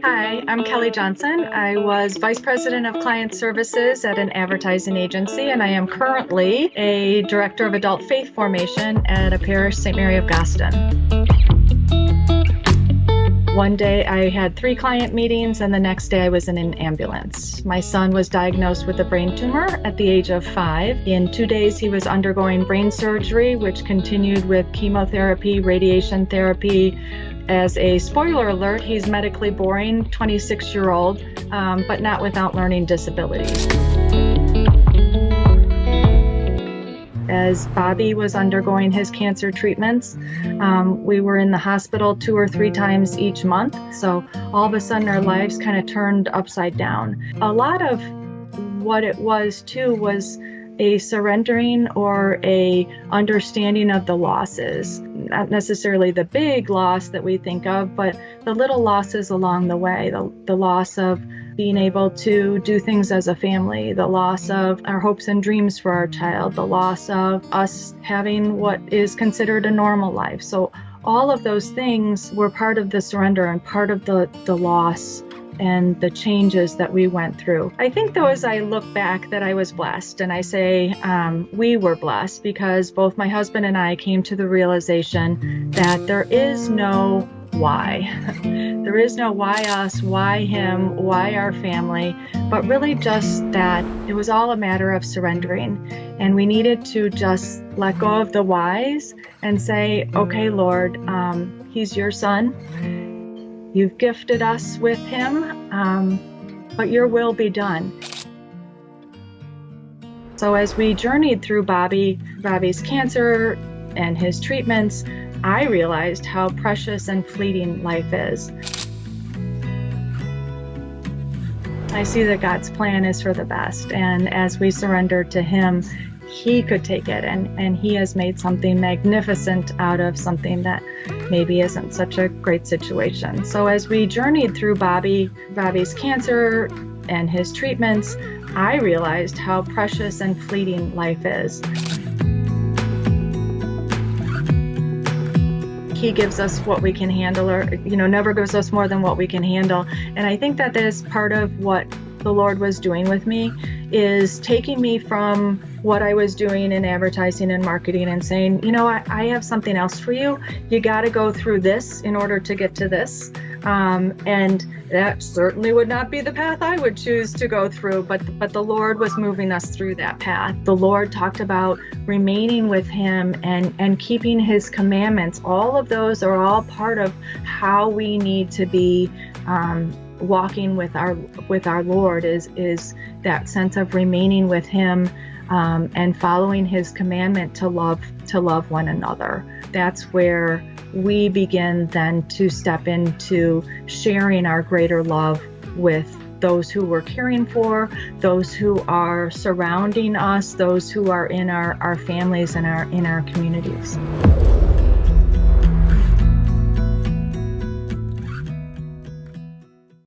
Hi, I'm Kelly Johnson. I was Vice President of Client Services at an advertising agency, and I am currently a Director of Adult Faith Formation at a parish, St. Mary of Goston. One day I had 3 client meetings, and the next day I was in an ambulance. My son was diagnosed with a brain tumor at the age of 5. In 2 days, he was undergoing brain surgery, which continued with chemotherapy, radiation therapy. As a spoiler alert, he's medically boring, 26-year-old, but not without learning disabilities. As Bobby was undergoing his cancer treatments, we were in the hospital 2 or 3 times each month. So all of a sudden our lives kind of turned upside down. A lot of what it was too was a surrendering or a understanding of the losses. Not necessarily the big loss that we think of, but the little losses along the way. The loss of being able to do things as a family, the loss of our hopes and dreams for our child, the loss of us having what is considered a normal life. So all of those things were part of the surrender and part of the loss and the changes that we went through. I think though, as I look back, that I was blessed, and I say we were blessed because both my husband and I came to the realization that there is no why. There is no why us, why him, why our family, but really just that it was all a matter of surrendering. And we needed to just let go of the whys and say, okay, Lord, he's your son. You've gifted us with him, but your will be done. So as we journeyed through Bobby's cancer and his treatments, I realized how precious and fleeting life is. I see that God's plan is for the best, and as we surrender to him, he could take it, and he has made something magnificent out of something that maybe isn't such a great situation. So as we journeyed through Bobby's cancer and his treatments, I realized how precious and fleeting life is. He gives us what we can handle, or never gives us more than what we can handle. And I think that is part of what the Lord was doing with me, is taking me from what I was doing in advertising and marketing and saying, I have something else for you. You got to go through this in order to get to this. And that certainly would not be the path I would choose to go through, but the Lord was moving us through that path. The Lord talked about remaining with him and keeping his commandments. All of those are all part of how we need to be walking with our Lord, is that sense of remaining with him and following his commandment to love one another. That's where we begin then to step into sharing our greater love with those who we're caring for, those who are surrounding us, those who are in our families and in our communities.